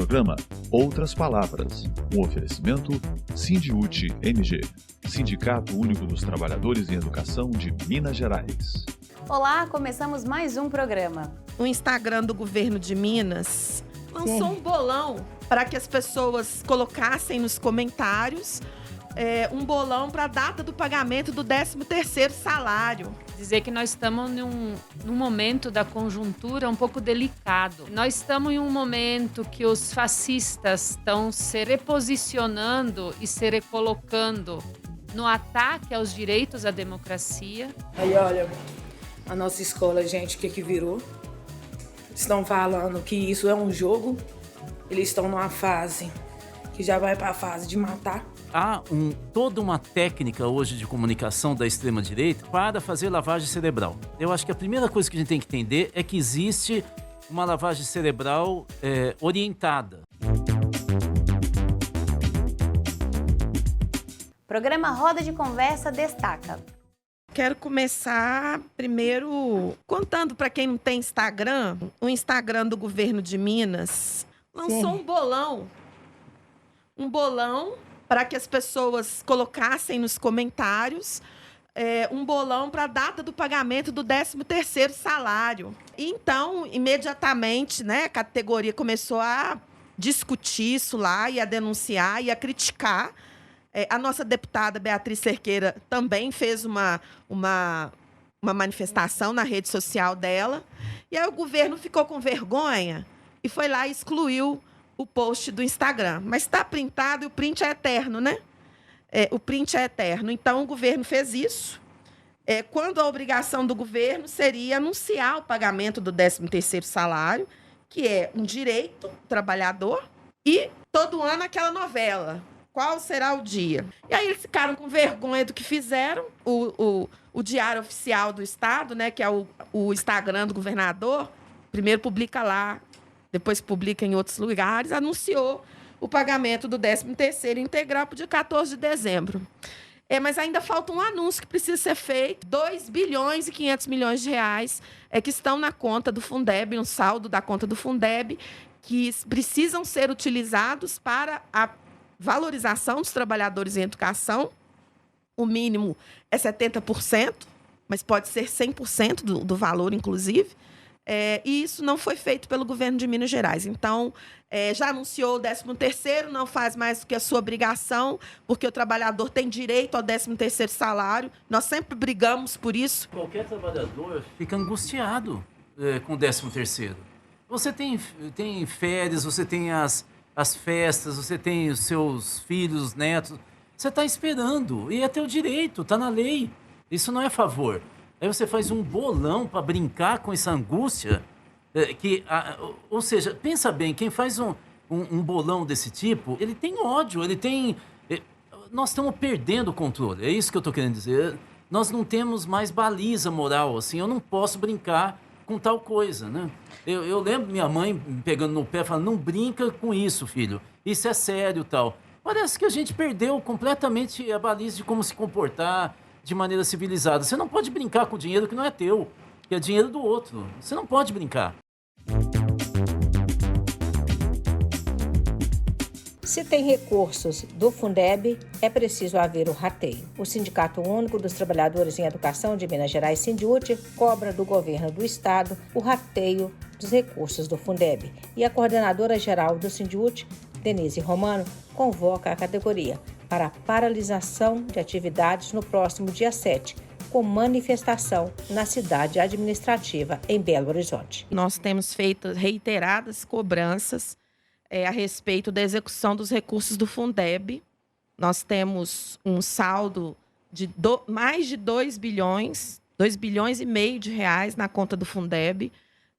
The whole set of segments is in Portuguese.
Programa Outras Palavras, um oferecimento Sindiúti MG, Sindicato Único dos Trabalhadores em Educação de Minas Gerais. Olá, começamos mais um programa. O Instagram do governo de Minas lançou um bolão para que as pessoas colocassem nos comentários um bolão para a data do pagamento do 13º salário. Dizer que nós estamos num momento da conjuntura um pouco delicado. Nós estamos em um momento que os fascistas estão se reposicionando e se recolocando no ataque aos direitos à democracia. Aí, olha, a nossa escola, gente, o que virou? Estão falando que isso é um jogo. Eles estão numa fase que já vai para a fase de matar. Há toda uma técnica hoje de comunicação da extrema-direita para fazer lavagem cerebral. Eu acho que a primeira coisa que a gente tem que entender é que existe uma lavagem cerebral orientada. Programa Roda de Conversa destaca. Quero começar primeiro contando para quem não tem Instagram. O Instagram do governo de Minas lançou um bolão para que as pessoas colocassem nos comentários um bolão para a data do pagamento do 13º salário. Então, imediatamente, a categoria começou a discutir isso lá e a denunciar e a criticar. A nossa deputada Beatriz Cerqueira também fez uma manifestação na rede social dela. E aí o governo ficou com vergonha e foi lá e excluiu o post do Instagram. Mas está printado e o print é eterno, né? O print é eterno. Então, o governo fez isso. Quando a obrigação do governo seria anunciar o pagamento do 13º salário, que é um direito do trabalhador, e todo ano aquela novela. Qual será o dia? E aí eles ficaram com vergonha do que fizeram. O Diário Oficial do Estado, que é o Instagram do governador, primeiro publica lá, depois publica em outros lugares, anunciou o pagamento do 13º integral para o dia 14 de dezembro. Mas ainda falta um anúncio que precisa ser feito. 2 bilhões e 500 milhões de reais que estão na conta do Fundeb, um saldo da conta do Fundeb, que precisam ser utilizados para a valorização dos trabalhadores em educação. O mínimo é 70%, mas pode ser 100% do valor, inclusive. E isso não foi feito pelo governo de Minas Gerais. Então, já anunciou o 13º, não faz mais do que a sua obrigação, porque o trabalhador tem direito ao 13º salário. Nós sempre brigamos por isso. Qualquer trabalhador fica angustiado com o 13º. Você tem férias, você tem as festas, você tem os seus filhos, os netos. Você está esperando, e é teu direito, está na lei. Isso não é favor. Aí você faz um bolão para brincar com essa angústia. Ou seja, pensa bem, quem faz um bolão desse tipo, ele tem ódio, nós estamos perdendo o controle, é isso que eu estou querendo dizer. Nós não temos mais baliza moral, assim, eu não posso brincar com tal coisa, né? Eu lembro minha mãe me pegando no pé, falando, não brinca com isso, filho, isso é sério, tal. Parece que a gente perdeu completamente a baliza de como se comportar de maneira civilizada. Você não pode brincar com dinheiro que não é teu, que é dinheiro do outro. Você não pode brincar. Se tem recursos do Fundeb, é preciso haver o rateio. O Sindicato Único dos Trabalhadores em Educação de Minas Gerais, Sindiúti, cobra do governo do estado o rateio dos recursos do Fundeb. E a coordenadora-geral do Sindiúti, Denise Romano, convoca a categoria para a paralisação de atividades no próximo dia 7, com manifestação na cidade administrativa em Belo Horizonte. Nós temos feito reiteradas cobranças a respeito da execução dos recursos do Fundeb. Nós temos um saldo de mais de 2 bilhões e meio de reais na conta do Fundeb,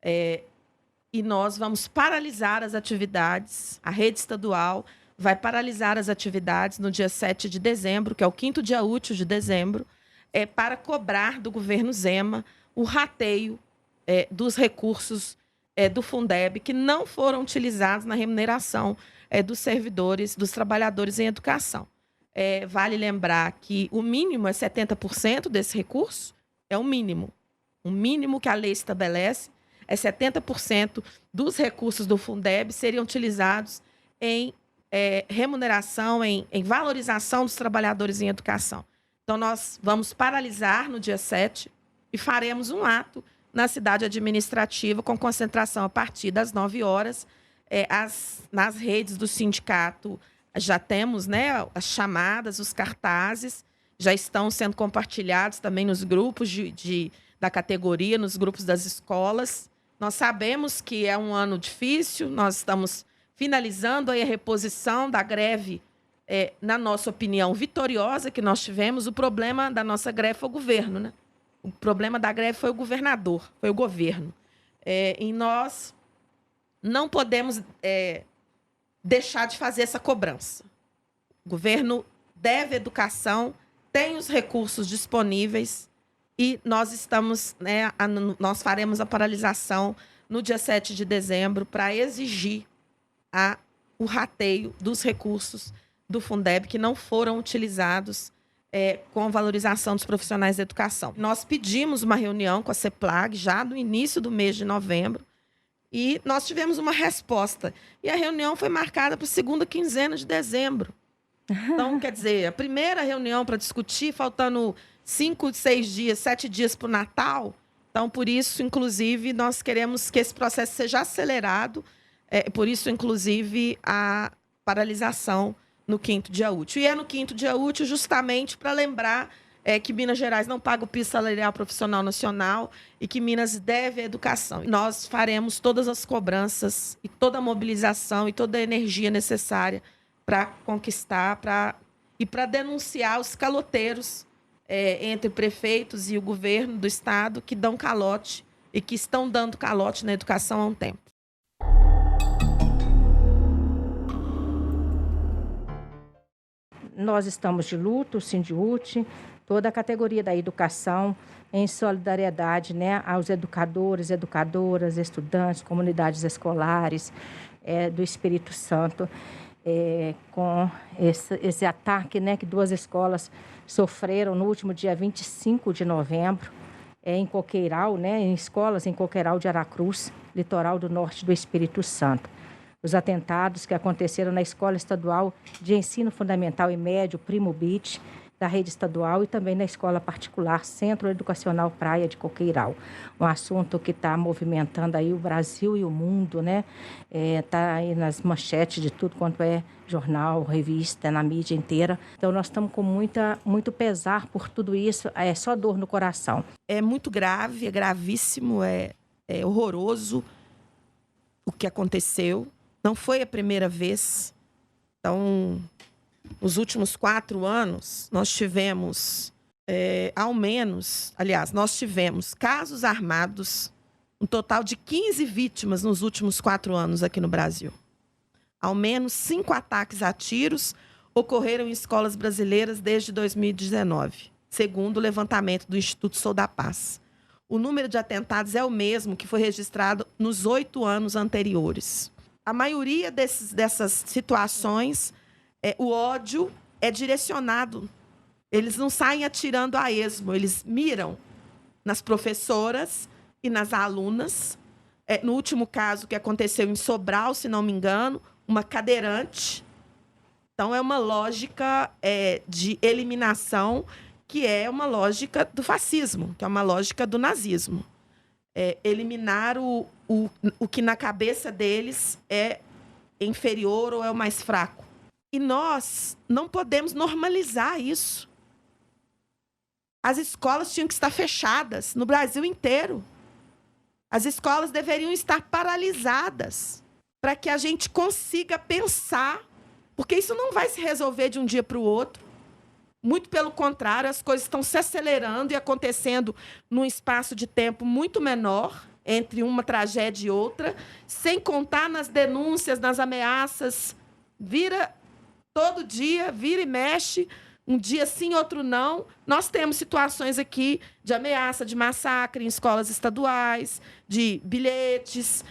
e nós vamos paralisar as atividades. A rede estadual vai paralisar as atividades no dia 7 de dezembro, que é o 5º dia útil de dezembro, para cobrar do governo Zema o rateio dos recursos do Fundeb que não foram utilizados na remuneração dos servidores, dos trabalhadores em educação. Vale lembrar que o mínimo é 70% desse recurso, é o mínimo que a lei estabelece, 70% dos recursos do Fundeb seriam utilizados em remuneração, em valorização dos trabalhadores em educação. Então, nós vamos paralisar no dia 7 e faremos um ato na cidade administrativa com concentração a partir das 9 horas. Nas redes do sindicato já temos, né, as chamadas, os cartazes, já estão sendo compartilhados também nos grupos da categoria, nos grupos das escolas. Nós sabemos que é um ano difícil, nós estamos finalizando aí a reposição da greve, na nossa opinião, vitoriosa que nós tivemos. O problema da nossa greve foi o governo, né? O problema da greve foi o governador, foi o governo. E nós não podemos deixar de fazer essa cobrança. O governo deve educação, tem os recursos disponíveis e nós nós faremos a paralisação no dia 7 de dezembro para exigir o rateio dos recursos do Fundeb que não foram utilizados com a valorização dos profissionais da educação. Nós pedimos uma reunião com a CEPLAG já no início do mês de novembro e nós tivemos uma resposta. E a reunião foi marcada para a segunda quinzena de dezembro. Então, quer dizer, a primeira reunião para discutir, faltando 5, 6 dias, 7 dias para o Natal. Então, por isso, inclusive, nós queremos que esse processo seja acelerado. Por isso, inclusive, a paralisação no 5º dia útil. E é no 5º dia útil justamente para lembrar que Minas Gerais não paga o piso salarial profissional nacional e que Minas deve à educação. Nós faremos todas as cobranças e toda a mobilização e toda a energia necessária para conquistar e para denunciar os caloteiros entre prefeitos e o governo do estado que dão calote e que estão dando calote na educação há um tempo. Nós estamos de luto, o Sindiúti, toda a categoria da educação, em solidariedade, né, aos educadores, educadoras, estudantes, comunidades escolares do Espírito Santo, com esse ataque, né, que 2 escolas sofreram no último dia 25 de novembro, em Coqueiral, né, em escolas em Coqueiral de Aracruz, litoral do norte do Espírito Santo. Os atentados que aconteceram na Escola Estadual de Ensino Fundamental e Médio Primo Beach, da rede estadual, e também na escola particular Centro Educacional Praia de Coqueiral. Um assunto que está movimentando aí o Brasil e o mundo, né? Está aí nas manchetes de tudo quanto é jornal, revista, na mídia inteira. Então, nós estamos com muito pesar por tudo isso, é só dor no coração. É muito grave, é gravíssimo, é horroroso o que aconteceu. Não foi a primeira vez. Então, nos últimos 4 anos, nós tivemos, nós tivemos casos armados, um total de 15 vítimas nos últimos 4 anos aqui no Brasil. Ao menos 5 ataques a tiros ocorreram em escolas brasileiras desde 2019, segundo o levantamento do Instituto Sou da Paz. O número de atentados é o mesmo que foi registrado nos 8 anos anteriores. A maioria dessas situações, o ódio é direcionado. Eles não saem atirando a esmo, eles miram nas professoras e nas alunas. No último caso que aconteceu em Sobral, se não me engano, uma cadeirante. Então, é uma lógica de eliminação que é uma lógica do fascismo, que é uma lógica do nazismo. Eliminar o que na cabeça deles é inferior ou é o mais fraco. E nós não podemos normalizar isso. As escolas tinham que estar fechadas no Brasil inteiro. As escolas deveriam estar paralisadas para que a gente consiga pensar, porque isso não vai se resolver de um dia para o outro. Muito pelo contrário, as coisas estão se acelerando e acontecendo num espaço de tempo muito menor entre uma tragédia e outra, sem contar nas denúncias, nas ameaças. Todo dia, vira e mexe, um dia sim, outro não. Nós temos situações aqui de ameaça de massacre em escolas estaduais, de bilhetes,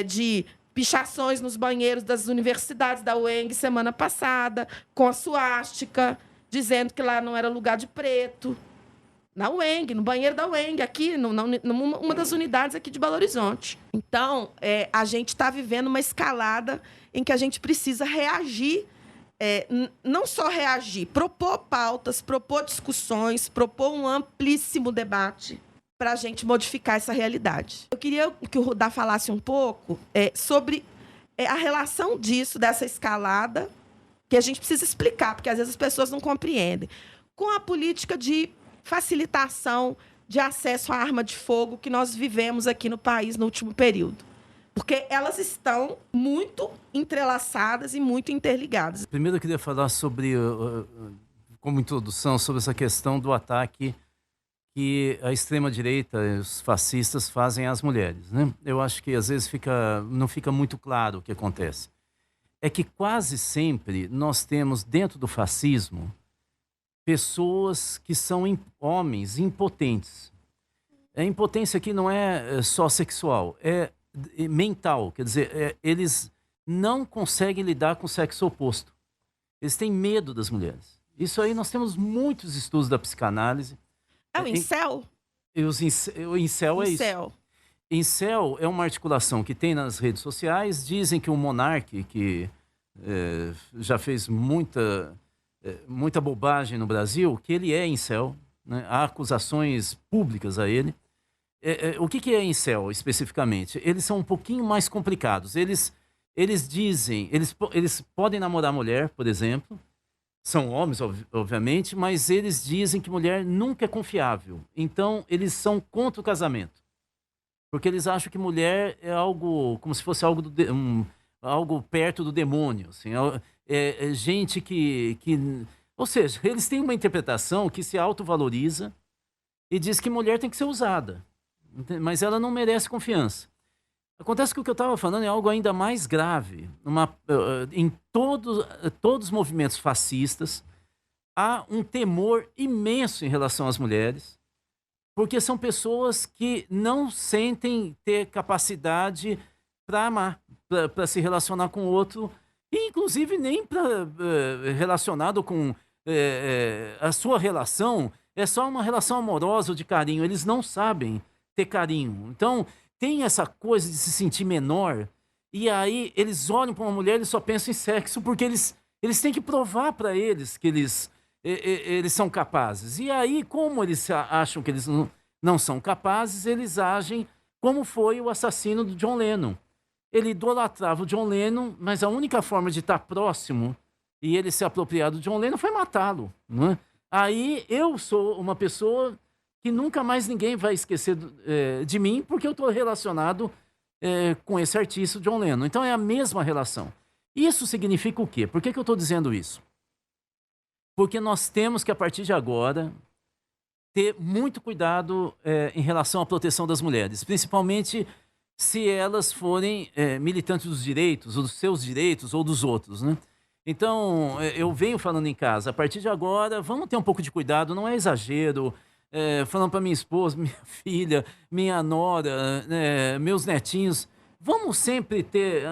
de pichações nos banheiros das universidades da UENG semana passada, com a suástica, dizendo que lá não era lugar de preto. Na UENG, no banheiro da UENG, aqui, numa das unidades aqui de Belo Horizonte. Então, a gente está vivendo uma escalada em que a gente precisa reagir, não só reagir, propor pautas, propor discussões, propor um amplíssimo debate para a gente modificar essa realidade. Eu queria que o Rudá falasse um pouco sobre a relação disso, dessa escalada, que a gente precisa explicar, porque às vezes as pessoas não compreendem, com a política de facilitação de acesso à arma de fogo que nós vivemos aqui no país no último período. Porque elas estão muito entrelaçadas e muito interligadas. Primeiro eu queria falar sobre, como introdução, sobre essa questão do ataque que a extrema-direita e os fascistas fazem às mulheres, né? Eu acho que às vezes não fica muito claro o que acontece. É que quase sempre nós temos dentro do fascismo pessoas que são homens impotentes. A impotência aqui não é só sexual, é mental. Quer dizer, eles não conseguem lidar com o sexo oposto. Eles têm medo das mulheres. Isso aí nós temos muitos estudos da psicanálise. É o incel? O incel é Incel. isso. Incel é uma articulação que tem nas redes sociais. Dizem que o Monark, que já fez muita bobagem no Brasil, que ele é incel, né? Há acusações públicas a ele. O que é incel, especificamente? Eles são um pouquinho mais complicados. Eles dizem... Eles podem namorar mulher, por exemplo. São homens, obviamente, mas eles dizem que mulher nunca é confiável. Então, eles são contra o casamento. Porque eles acham que mulher é algo... como se fosse algo algo perto do demônio, assim. Gente que... Ou seja, eles têm uma interpretação que se autovaloriza e diz que mulher tem que ser usada, mas ela não merece confiança. Acontece que o que eu estava falando é algo ainda mais grave. Em todos os movimentos fascistas, há um temor imenso em relação às mulheres, porque são pessoas que não sentem ter capacidade para amar, para se relacionar com o outro, e inclusive nem relacionado com a sua relação, é só uma relação amorosa ou de carinho. Eles não sabem ter carinho. Então, tem essa coisa de se sentir menor, e aí eles olham para uma mulher e só pensam em sexo, porque eles têm que provar para eles que eles são capazes. E aí, como eles acham que eles não são capazes, eles agem como foi o assassino do John Lennon. Ele idolatrava o John Lennon, mas a única forma de estar próximo e ele se apropriar do John Lennon foi matá-lo, não é? Aí eu sou uma pessoa que nunca mais ninguém vai esquecer de mim, porque eu estou relacionado com esse artista, John Lennon. Então é a mesma relação. Isso significa o quê? Por que eu estou dizendo isso? Porque nós temos que, a partir de agora, ter muito cuidado em relação à proteção das mulheres, principalmente se elas forem militantes dos direitos, ou dos seus direitos, ou dos outros, né? Então, eu venho falando em casa, a partir de agora, vamos ter um pouco de cuidado, não é exagero, falando para minha esposa, minha filha, minha nora, meus netinhos, vamos sempre ter,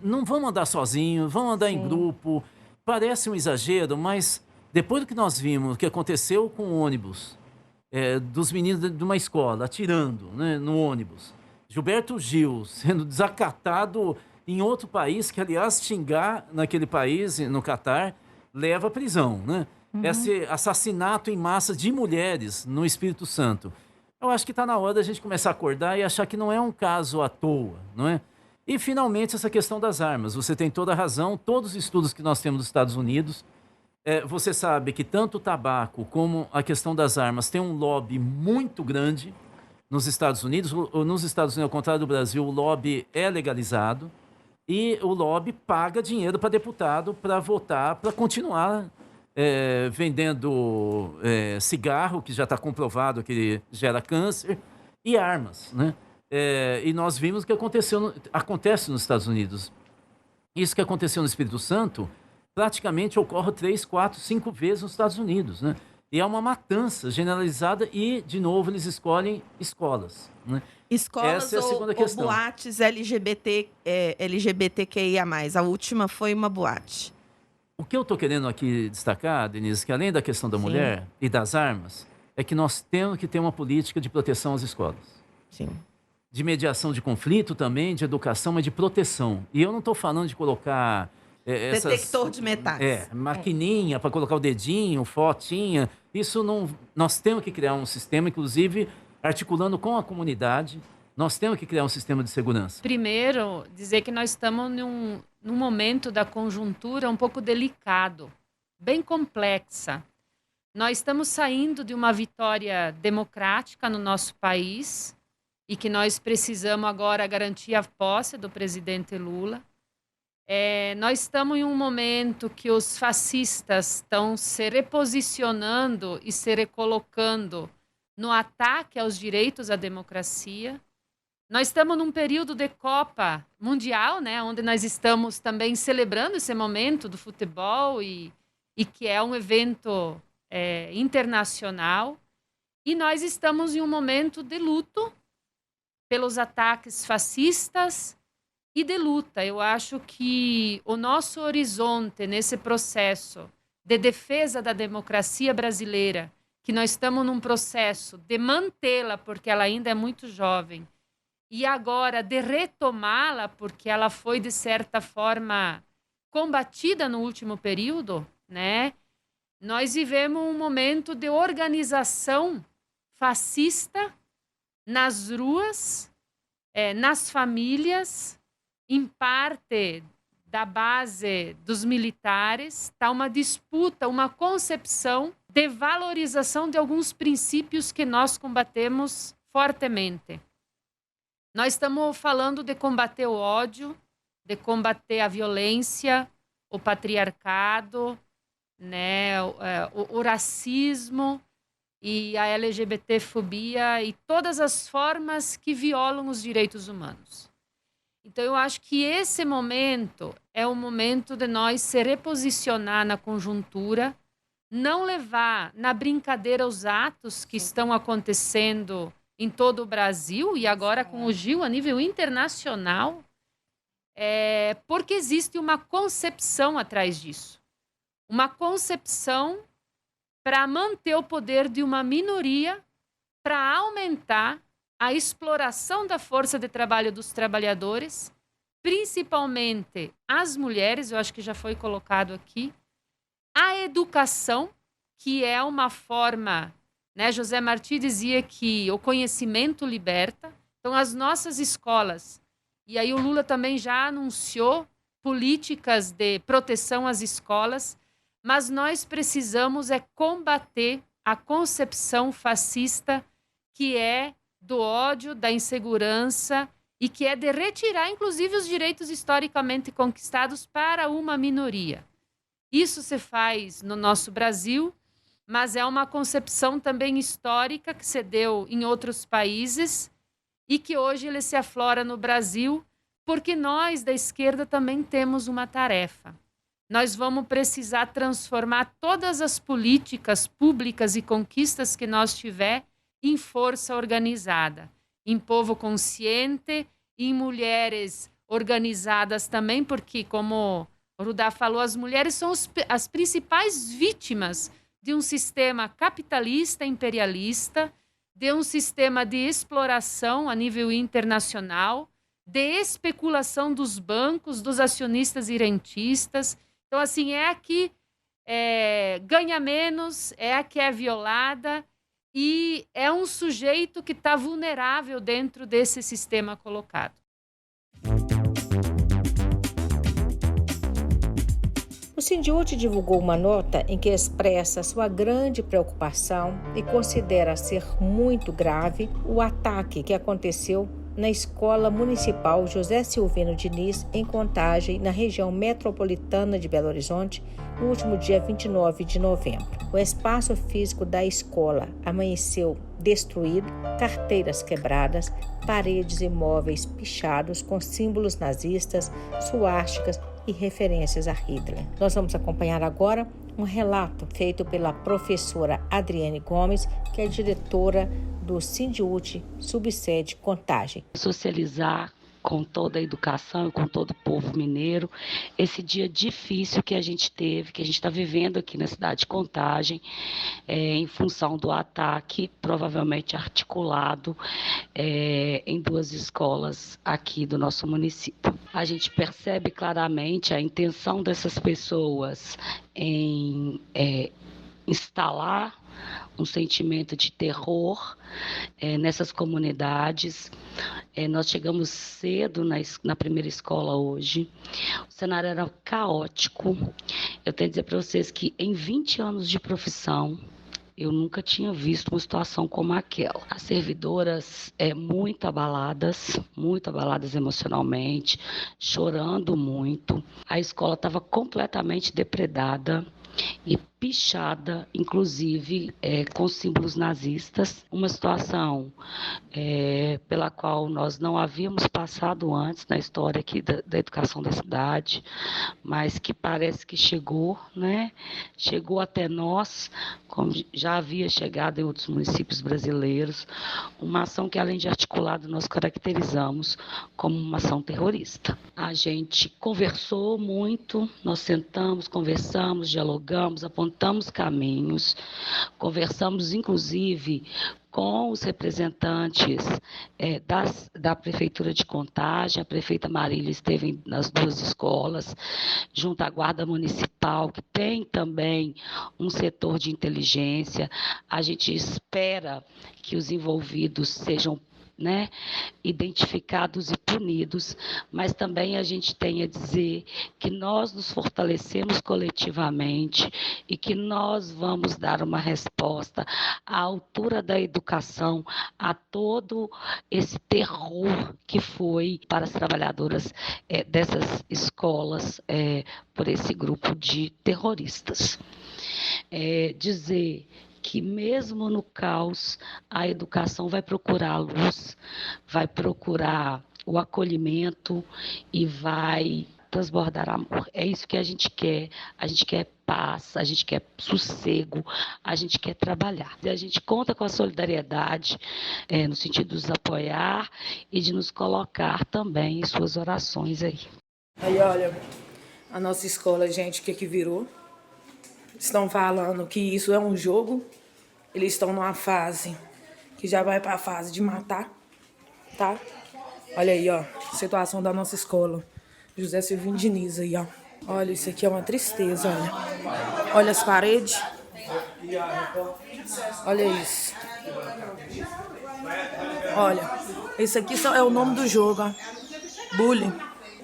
não vamos andar sozinhos, vamos andar em grupo. Parece um exagero, mas depois do que nós vimos, o que aconteceu com o ônibus, dos meninos de uma escola, atirando, né, no ônibus, Gilberto Gil sendo desacatado em outro país, que, aliás, xingar naquele país, no Catar, leva à prisão, né? Esse assassinato em massa de mulheres no Espírito Santo. Eu acho que está na hora da gente começar a acordar e achar que não é um caso à toa, não é? E, finalmente, essa questão das armas. Você tem toda a razão. Todos os estudos que nós temos dos Estados Unidos, você sabe que tanto o tabaco como a questão das armas tem um lobby muito grande nos Estados Unidos. Nos Estados Unidos, ao contrário do Brasil, o lobby é legalizado e o lobby paga dinheiro para deputado para votar, para continuar vendendo cigarro, que já está comprovado que gera câncer, e armas, né? E nós vimos o que acontece nos Estados Unidos. Isso que aconteceu no Espírito Santo praticamente ocorre 3, 4, 5 vezes nos Estados Unidos, né? E é uma matança generalizada e, de novo, eles escolhem escolas, né? Escolas Essa é a segunda ou questão. boates LGBTQIA+. A última foi uma boate. O que eu estou querendo aqui destacar, Denise, que além da questão da mulher e das armas, é que nós temos que ter uma política de proteção às escolas. Sim. De mediação de conflito também, de educação, mas de proteção. E eu não estou falando de colocar... Detector de metais. Maquininha para colocar o dedinho, fotinha. Isso não... Nós temos que criar um sistema, inclusive, articulando com a comunidade. Nós temos que criar um sistema de segurança. Primeiro, dizer que nós estamos num momento da conjuntura um pouco delicado, bem complexa. Nós estamos saindo de uma vitória democrática no nosso país e que nós precisamos agora garantir a posse do presidente Lula. Nós estamos em um momento que os fascistas estão se reposicionando e se recolocando no ataque aos direitos à democracia. Nós estamos num período de Copa Mundial, né, onde nós estamos também celebrando esse momento do futebol e que é um evento internacional. E nós estamos em um momento de luto pelos ataques fascistas e de luta. Eu acho que o nosso horizonte nesse processo de defesa da democracia brasileira, que nós estamos num processo de mantê-la, porque ela ainda é muito jovem, e agora de retomá-la, porque ela foi, de certa forma, combatida no último período, né? Nós vivemos um momento de organização fascista nas ruas, nas famílias, em parte da base dos militares. Está uma disputa, uma concepção de valorização de alguns princípios que nós combatemos fortemente. Nós estamos falando de combater o ódio, de combater a violência, o patriarcado, né, o racismo e a LGBTfobia e todas as formas que violam os direitos humanos. Então, eu acho que esse momento é o momento de nós se reposicionar na conjuntura, não levar na brincadeira os atos que estão acontecendo em todo o Brasil e agora com o Gil a nível internacional, porque existe uma concepção atrás disso. Uma concepção para manter o poder de uma minoria, para aumentar a exploração da força de trabalho dos trabalhadores, principalmente as mulheres, eu acho que já foi colocado aqui, a educação, que é uma forma... Né? José Martí dizia que o conhecimento liberta. Então, as nossas escolas, e aí o Lula também já anunciou políticas de proteção às escolas, mas nós precisamos combater a concepção fascista que é do ódio, da insegurança e que é de retirar, inclusive, os direitos historicamente conquistados para uma minoria. Isso se faz no nosso Brasil, mas é uma concepção também histórica que se deu em outros países e que hoje ele se aflora no Brasil, porque nós, da esquerda, também temos uma tarefa. Nós vamos precisar transformar todas as políticas públicas e conquistas que nós tiver em força organizada, em povo consciente, em mulheres organizadas também, porque, como o Rudá falou, as mulheres são as principais vítimas de um sistema capitalista imperialista, de um sistema de exploração a nível internacional, de especulação dos bancos, dos acionistas e rentistas. Então, assim, é a que ganha menos, é a que é violada e é um sujeito que está vulnerável dentro desse sistema colocado. O Sindiúti divulgou uma nota em que expressa sua grande preocupação e considera ser muito grave o ataque que aconteceu na Escola Municipal José Silvino Diniz, em Contagem, na região metropolitana de Belo Horizonte, no último dia 29 de novembro. O espaço físico da escola amanheceu destruído, carteiras quebradas, paredes e móveis pichados com símbolos nazistas, suásticas e referências a Hitler. Nós vamos acompanhar agora um relato feito pela professora Adriane Gomes, que é diretora do Sindiúti Subsede Contagem. Socializar com toda a educação e com todo o povo mineiro, esse dia difícil que a gente teve, que a gente está vivendo aqui na cidade de Contagem, em função do ataque, provavelmente articulado, em 2 escolas aqui do nosso município. A gente percebe claramente a intenção dessas pessoas em instalar um sentimento de terror nessas comunidades. Nós chegamos cedo na primeira escola hoje. O cenário era caótico. Eu tenho que dizer para vocês que em 20 anos de profissão, eu nunca tinha visto uma situação como aquela. As servidoras muito abaladas emocionalmente, chorando muito. A escola estava completamente depredada e pichada, inclusive com símbolos nazistas, uma situação pela qual nós não havíamos passado antes na história aqui da educação da cidade, mas que parece que chegou, né? Chegou até nós, como já havia chegado em outros municípios brasileiros, uma ação que, além de articulada, nós caracterizamos como uma ação terrorista. A gente conversou muito, nós sentamos, conversamos, dialogamos, apontamos caminhos, conversamos inclusive com os representantes da Prefeitura de Contagem. A prefeita Marília esteve nas 2 escolas, junto à Guarda Municipal, que tem também um setor de inteligência. A gente espera que os envolvidos sejam identificados e punidos, mas também a gente tem a dizer que nós nos fortalecemos coletivamente e que nós vamos dar uma resposta à altura da educação a todo esse terror que foi para as trabalhadoras dessas escolas por esse grupo de terroristas. Dizer que mesmo no caos, a educação vai procurar a luz, vai procurar o acolhimento e vai transbordar amor. É isso que a gente quer paz, a gente quer sossego, a gente quer trabalhar. E a gente conta com a solidariedade, no sentido de nos apoiar e de nos colocar também em suas orações aí. Aí, olha, a nossa escola, gente, o que virou? Estão falando que isso é um jogo, eles estão numa fase que já vai para a fase de matar, tá? Olha aí, ó, situação da nossa escola. José Silvino Diniz aí, ó. Olha, isso aqui é uma tristeza, olha. Olha as paredes. Olha isso. Olha, esse aqui só é o nome do jogo, ó. Bullying.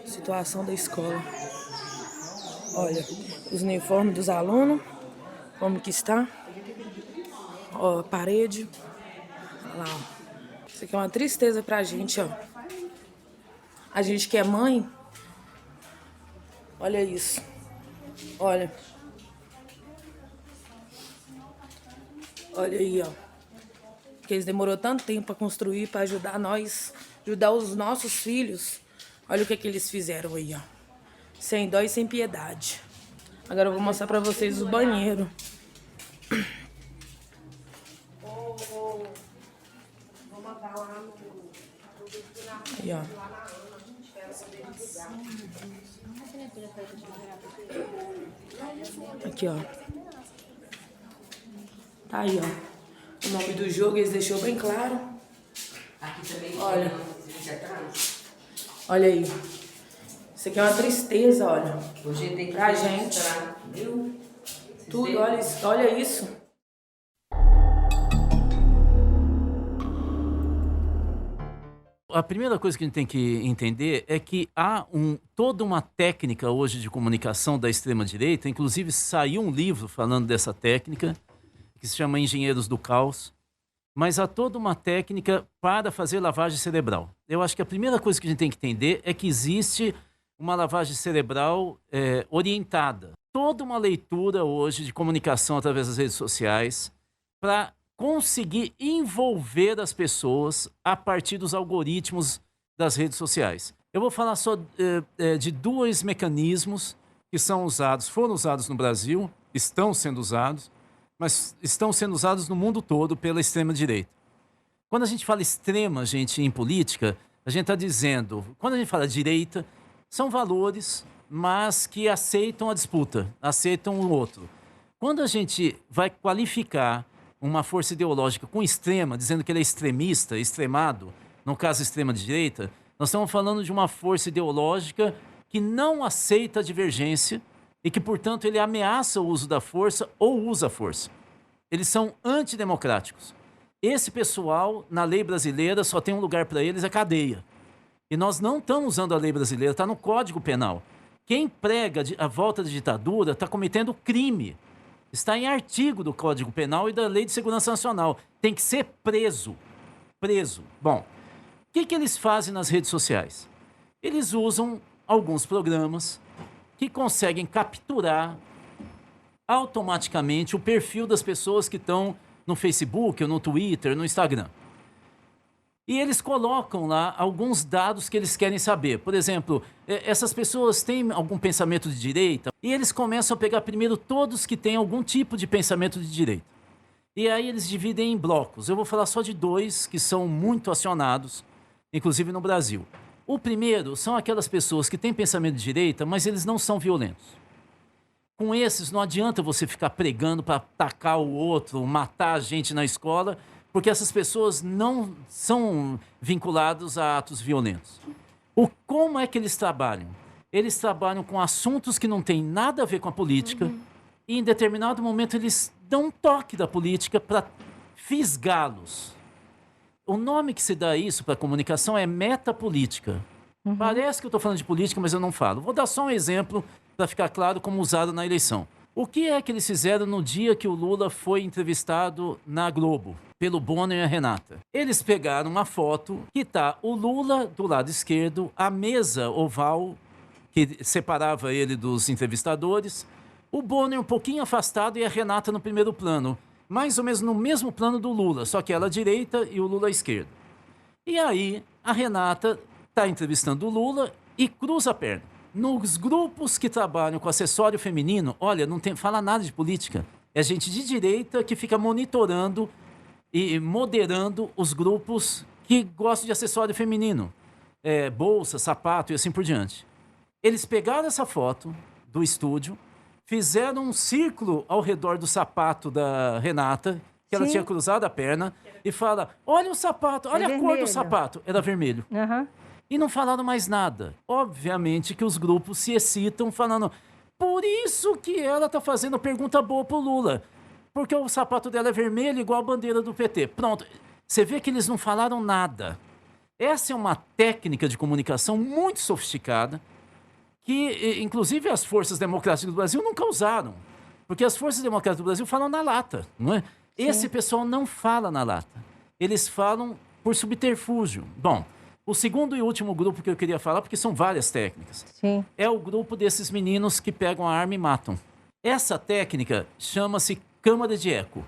Situação da escola. Olha, os uniformes dos alunos, como que está. Ó, parede. Olha lá, ó. Isso aqui é uma tristeza pra gente, ó. A gente que é mãe, olha isso. Olha. Olha aí, ó. Que eles demorou tanto tempo para construir, para ajudar nós, ajudar os nossos filhos. Olha o que eles fizeram aí, ó. Sem dó e sem piedade. Agora eu vou mostrar pra vocês o banheiro. Aí, ó. Aqui, ó. Tá aí, ó. O nome do jogo eles deixou bem claro. Olha. Olha aí. Isso aqui é uma tristeza, olha. Pra gente. Tudo, olha isso. A primeira coisa que a gente tem que entender é que há toda uma técnica hoje de comunicação da extrema-direita, inclusive saiu um livro falando dessa técnica, que se chama Engenheiros do Caos, mas há toda uma técnica para fazer lavagem cerebral. Eu acho que a primeira coisa que a gente tem que entender é que existe uma lavagem cerebral orientada. Toda uma leitura hoje de comunicação através das redes sociais para conseguir envolver as pessoas a partir dos algoritmos das redes sociais. Eu vou falar só de 2 mecanismos que foram usados no Brasil, estão sendo usados, mas estão sendo usados no mundo todo pela extrema-direita. Quando a gente fala extrema, gente, em política, A gente está dizendo, quando a gente fala direita, são valores, mas que aceitam a disputa, aceitam o outro. Quando a gente vai qualificar uma força ideológica com extrema, dizendo que ele é extremista, extremado, no caso extrema-direita, nós estamos falando de uma força ideológica que não aceita a divergência e que, portanto, ele ameaça o uso da força ou usa a força. Eles são antidemocráticos. Esse pessoal, na lei brasileira, só tem um lugar para eles, é cadeia. E nós não estamos usando a lei brasileira, está no Código Penal. Quem prega a volta da ditadura está cometendo crime. Está em artigo do Código Penal e da Lei de Segurança Nacional. Tem que ser preso. Preso. Bom, o que eles fazem nas redes sociais? Eles usam alguns programas que conseguem capturar automaticamente o perfil das pessoas que estão no Facebook, ou no Twitter, no Instagram. E eles colocam lá alguns dados que eles querem saber. Por exemplo, essas pessoas têm algum pensamento de direita? E eles começam a pegar primeiro todos que têm algum tipo de pensamento de direita. E aí eles dividem em blocos. Eu vou falar só de 2 que são muito acionados, inclusive no Brasil. O primeiro são aquelas pessoas que têm pensamento de direita, mas eles não são violentos. Com esses, não adianta você ficar pregando para atacar o outro, matar a gente na escola, porque essas pessoas não são vinculadas a atos violentos. Como é que eles trabalham? Eles trabalham com assuntos que não têm nada a ver com a política, e em determinado momento eles dão um toque da política para fisgá-los. O nome que se dá a isso para a comunicação é metapolítica. Parece que eu estou falando de política, mas eu não falo. Vou dar só um exemplo para ficar claro como usado na eleição. O que é que eles fizeram no dia que o Lula foi entrevistado na Globo, pelo Bonner e a Renata? Eles pegaram uma foto que está o Lula do lado esquerdo, a mesa oval que separava ele dos entrevistadores, o Bonner um pouquinho afastado e a Renata no primeiro plano, mais ou menos no mesmo plano do Lula, só que ela à direita e o Lula à esquerda. E aí a Renata está entrevistando o Lula e cruza a perna. Nos grupos que trabalham com acessório feminino, olha, não fala nada de política. É gente de direita que fica monitorando e moderando os grupos que gostam de acessório feminino. Bolsa, sapato e assim por diante. Eles pegaram essa foto do estúdio, fizeram um círculo ao redor do sapato da Renata, que ela tinha cruzado a perna, e fala, olha o sapato, olha a cor do sapato. Era vermelho. E não falaram mais nada. Obviamente que os grupos se excitam falando, por isso que ela está fazendo pergunta boa pro Lula. Porque o sapato dela é vermelho igual a bandeira do PT. Pronto. Você vê que eles não falaram nada. Essa é uma técnica de comunicação muito sofisticada que, inclusive, as forças democráticas do Brasil nunca usaram. Porque as forças democráticas do Brasil falam na lata, não é? Esse pessoal não fala na lata. Eles falam por subterfúgio. Bom, o segundo e último grupo que eu queria falar, porque são várias técnicas, é o grupo desses meninos que pegam a arma e matam. Essa técnica chama-se câmara de eco.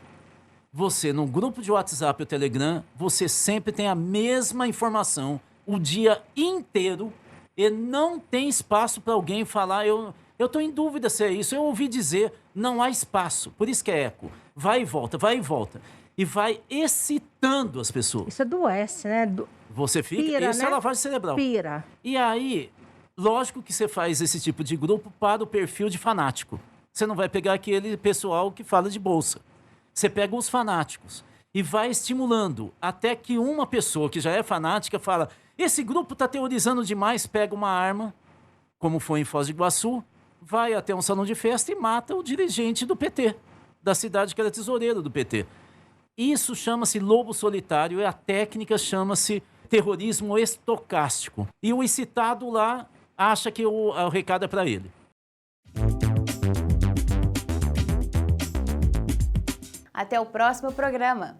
Você, no grupo de WhatsApp ou Telegram, você sempre tem a mesma informação o dia inteiro e não tem espaço para alguém falar, eu estou em dúvida se é isso, eu ouvi dizer, não há espaço, por isso que é eco. Vai e volta, vai e volta. E vai excitando as pessoas. Isso adoece, né? Você fica... Pira, isso né? é lavagem cerebral. Pira. E aí, lógico que você faz esse tipo de grupo para o perfil de fanático. Você não vai pegar aquele pessoal que fala de bolsa. Você pega os fanáticos e vai estimulando até que uma pessoa que já é fanática fala, esse grupo está teorizando demais, pega uma arma, como foi em Foz do Iguaçu, vai até um salão de festa e mata o dirigente do PT, da cidade que era tesoureiro do PT. Isso chama-se lobo solitário e a técnica chama-se terrorismo estocástico. E o excitado lá acha que o recado é para ele. Até o próximo programa.